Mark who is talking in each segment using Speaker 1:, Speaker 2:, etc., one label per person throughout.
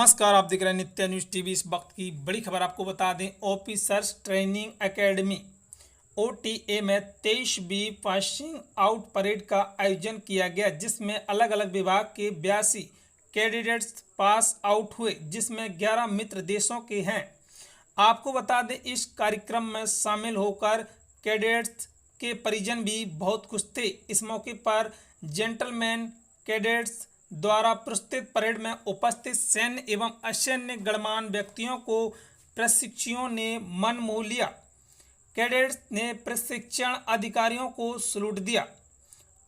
Speaker 1: नमस्कार, आप देख रहे हैं नित्य न्यूज़ टीवी। इस वक्त की बड़ी खबर आपको बता दें, ऑफिसर्स ट्रेनिंग एकेडमी ओटीए में 23वीं पासिंग आउट परेड का आयोजन किया गया, जिसमें अलग अलग विभाग के 82 कैडेट्स पास आउट हुए, जिसमें 11 मित्र देशों के हैं। आपको बता दें, इस कार्यक्रम में शामिल होकर कैडेट्स के परिजन भी बहुत खुश थे। इस मौके पर जेंटलमैन कैडेट्स द्वारा प्रस्तुत परेड में उपस्थित सैन्य एवं असैन्य गणमान्य व्यक्तियों को प्रशिक्षुओं ने मन मोह लिया। कैडेट्स ने प्रशिक्षण अधिकारियों को सैल्यूट दिया।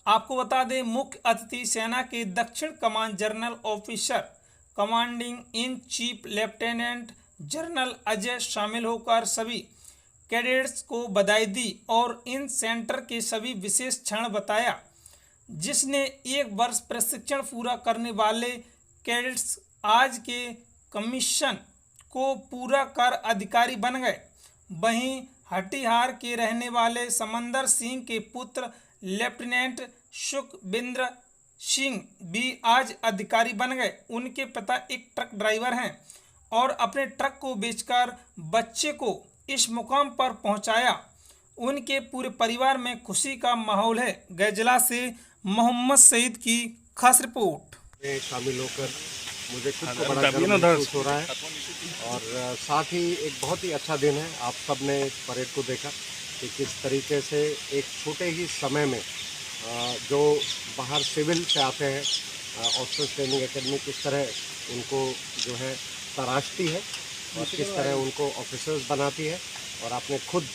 Speaker 1: आपको बता दें, मुख्य अतिथि सेना के दक्षिण कमान general officer commanding in chief lieutenant general Ajay शामिल होकर सभी कैडेट्स को बधाई दी और इन सेंटर के सभी विशेष क्षण बताया, जिसने एक वर्ष प्रशिक्षण पूरा करने वाले कैडेट्स आज के कमीशन को पूरा कर अधिकारी बन गए। वहीं हटिहार के रहने वाले समंदर सिंह के पुत्र लेफ्टिनेंट सुखविंद्र सिंह भी आज अधिकारी बन गए। उनके पिता एक ट्रक ड्राइवर हैं और अपने ट्रक को बेचकर बच्चे को इस मुकाम पर पहुंचाया। उनके पूरे परिवार में खुशी का माहौल है। गैजला से मोहम्मद सईद की खास रिपोर्ट।
Speaker 2: शामिल होकर मुझे खुद को बड़ा गर्व महसूस हो रहा है और साथ ही एक बहुत ही अच्छा दिन है। आप सब ने परेड को देखा कि किस तरीके से एक छोटे ही समय में जो बाहर सिविल से आते हैं, ऑफिसर्स ट्रेनिंग एकेडमी किस तरह उनको जो है तराशती है और किस तरह उनको ऑफिसर्स बनाती है। और आपने खुद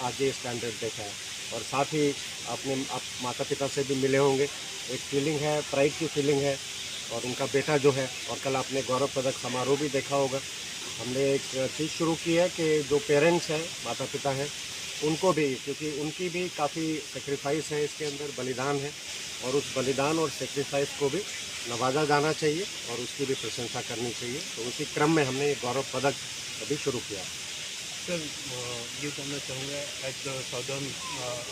Speaker 2: आज ये स्टैंडर्ड देखा है और साथ ही आपने आप माता पिता से भी मिले होंगे। एक फीलिंग है, प्राइड की फीलिंग है और उनका बेटा जो है, और कल आपने गौरव पदक समारोह भी देखा होगा। हमने एक चीज़ शुरू की है कि जो पेरेंट्स हैं, माता पिता हैं, उनको भी, क्योंकि उनकी भी काफ़ी सेक्रीफाइस है इसके अंदर, बलिदान है, और उस बलिदान और सेक्रीफाइस को भी नवाजा जाना चाहिए और उसकी भी प्रशंसा करनी चाहिए। तो उसी क्रम में हमने ये गौरव पदक अभी शुरू किया।
Speaker 3: सर, ये जानना चाहूँगा, as the southern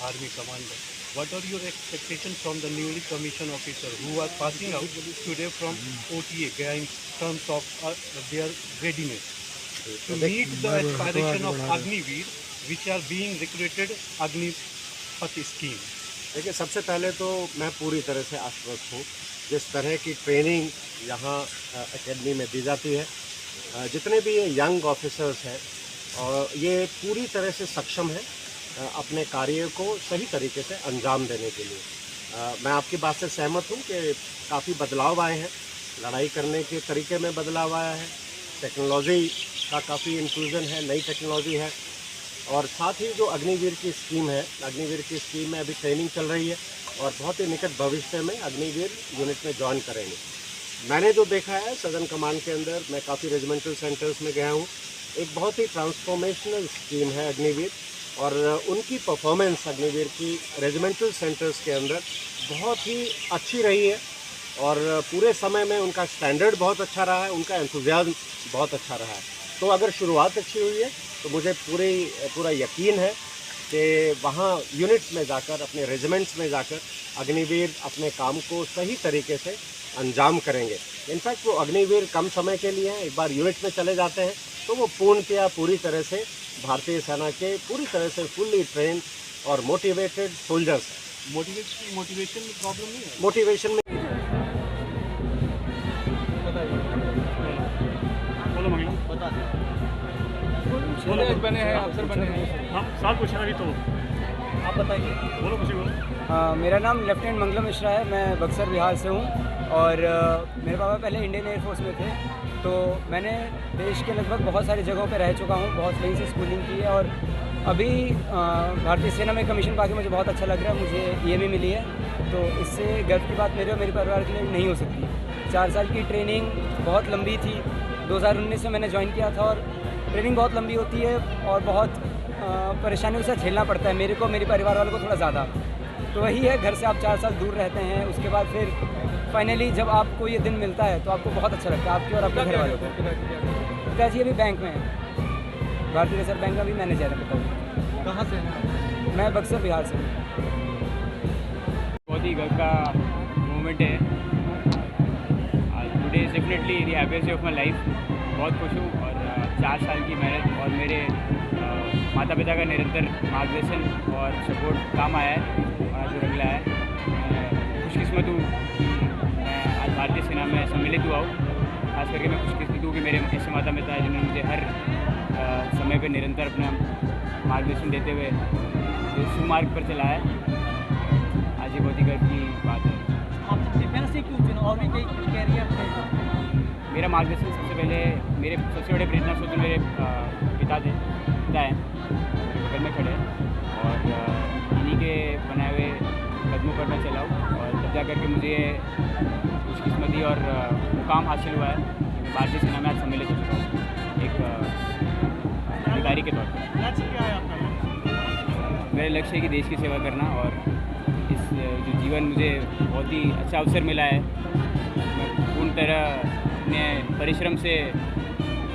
Speaker 3: army commander, what are your expectations from the newly commissioned officer who are passing out today from OTA in terms of their readiness to meet the aspiration of Agniveer which are being recruited Agnipath scheme?
Speaker 2: देखिए, सबसे पहले तो मैं पूरी तरह से आश्वस्त हूँ जिस तरह की ट्रेनिंग यहाँ एकेडमी में दी जाती है। जितने भी ये यंग ऑफिसर्स हैं और ये पूरी तरह से सक्षम है अपने कार्य को सही तरीके से अंजाम देने के लिए। मैं आपकी बात से सहमत हूँ कि काफ़ी बदलाव आए हैं, लड़ाई करने के तरीके में बदलाव आया है, टेक्नोलॉजी का काफ़ी इंक्लूजन है, नई टेक्नोलॉजी है। और साथ ही जो अग्निवीर की स्कीम है, अग्निवीर की स्कीम में अभी ट्रेनिंग चल रही है और बहुत ही निकट भविष्य में अग्निवीर यूनिट में ज्वाइन करेंगे। मैंने जो देखा है सदर्न कमांड के अंदर, मैं काफ़ी रेजिमेंटल सेंटर्स में गया हूँ, एक बहुत ही ट्रांसफॉर्मेशनल स्कीम है अग्निवीर, और उनकी परफॉर्मेंस अग्निवीर की रेजिमेंटल सेंटर्स के अंदर बहुत ही अच्छी रही है और पूरे समय में उनका स्टैंडर्ड बहुत अच्छा रहा है, उनका एंथुजियाज्म बहुत अच्छा रहा है। तो अगर शुरुआत अच्छी हुई है तो मुझे पूरा यकीन है कि वहाँ यूनिट्स में जाकर, अपने रेजिमेंट्स में जाकर अग्निवीर अपने काम को सही तरीके से अंजाम करेंगे। इनफैक्ट वो अग्निवीर कम समय के लिए हैं, एक बार यूनिट में चले जाते हैं तो वो पूरी तरह से भारतीय सेना के पूरी तरह से फुल्ली ट्रेन और मोटिवेटेड सोल्जर्स हैं।
Speaker 3: मोटिवेशन में प्रॉब्लम नहीं है?
Speaker 2: मोटिवेशन में
Speaker 3: बोलो महिला, बता दें। बने हैं, अफसर बने हैं, हम साल पूछ रहे तो आप बताइए। बोलो, कुछ बोलो।
Speaker 4: मेरा नाम लेफ्टिनेंट मंगलम मिश्रा है। मैं बक्सर बिहार से हूँ और मेरे पापा पहले इंडियन एयरफोर्स में थे, तो मैंने देश के लगभग बहुत सारी जगहों पे रह चुका हूँ, बहुत सही से स्कूलिंग की है और अभी भारतीय सेना में कमीशन पाके मुझे बहुत अच्छा लग रहा है। मुझे ये भी मिली है, तो इससे गर्व की बात मेरे और मेरे परिवार के लिए नहीं हो सकती। 4 साल की ट्रेनिंग बहुत लंबी थी, 2019 में मैंने ज्वाइन किया था और ट्रेनिंग बहुत लंबी होती है और बहुत परेशानियों से झेलना पड़ता है मेरे को, मेरे परिवार वालों को थोड़ा ज़्यादा। तो वही है, घर से आप 4 साल दूर रहते हैं, उसके बाद फिर फाइनली जब आपको ये दिन मिलता है तो आपको बहुत अच्छा लगता है, आपके और आपके घर वालों को। पिताजी अभी बैंक में है, भारतीय रिजर्व बैंक का भी मैनेजर है पिताजी।
Speaker 3: कहाँ से हैं?
Speaker 4: मैं बक्सर बिहार से हूँ।
Speaker 5: बहुत ही गर्व का मोमेंट है। आज
Speaker 4: today is definitely the happiest day of my life. बहुत खुश हूँ और 4 साल की मेहनत और मेरे माता पिता का निरंतर मार्गदर्शन और सपोर्ट काम आया है और आज रंग लाया है। मैं खुशकिस्मत हूँ कि मैं आज भारतीय सेना में सम्मिलित हुआ हूँ। खास करके मैं खुशकिस्मत हूँ कि मेरे ऐसे माता पिता हैं जिन्होंने मुझे हर समय पर निरंतर अपना मार्गदर्शन देते हुए जो सुमार्ग पर चलाया है। आज ये बहुत ही गर्व की बात है।
Speaker 5: आपने डिफेंस से क्यों चुना और भी कई कैरियर थे?
Speaker 4: मेरा मार्गदर्शन सबसे पहले मेरे सबसे बड़े प्रेरणा स्रोत मेरे पिता हैं मेरे बगल में खड़े हैं और इन्हीं के बनाए हुए कदमों पर मैं चला हूँ और तब जा करके मुझे खुशकिस्मती और मुकाम हासिल हुआ है कि मैं भारतीय सेना में आज सम्मिलित हो चुका हूँ एक अधिकारी के तौर पर।
Speaker 5: लक्ष्य क्या है आपका?
Speaker 4: मेरा लक्ष्य है कि देश की सेवा करना और इस जो जीवन मुझे बहुत ही अच्छा अवसर मिला है, मैं पूर्ण तरह अपने परिश्रम से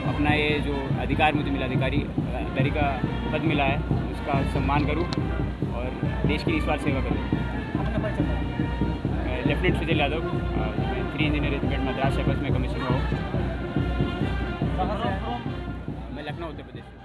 Speaker 4: अपना ये जो अधिकार मुझे मिला, अधिकारी का पद मिला है, उसका सम्मान करूं और देश की निस्वार्थ सेवा करूं।
Speaker 5: अपना परिचय बताएं।
Speaker 4: लेफ्टिनेंट सुजल यादव, मैं 3 इंजीनियर रेजिमेंट मद्रास शैपर्स में कमीशन हुआ हूँ।
Speaker 5: कहाँ से हैं?
Speaker 4: मैं लखनऊ उत्तर प्रदेश से।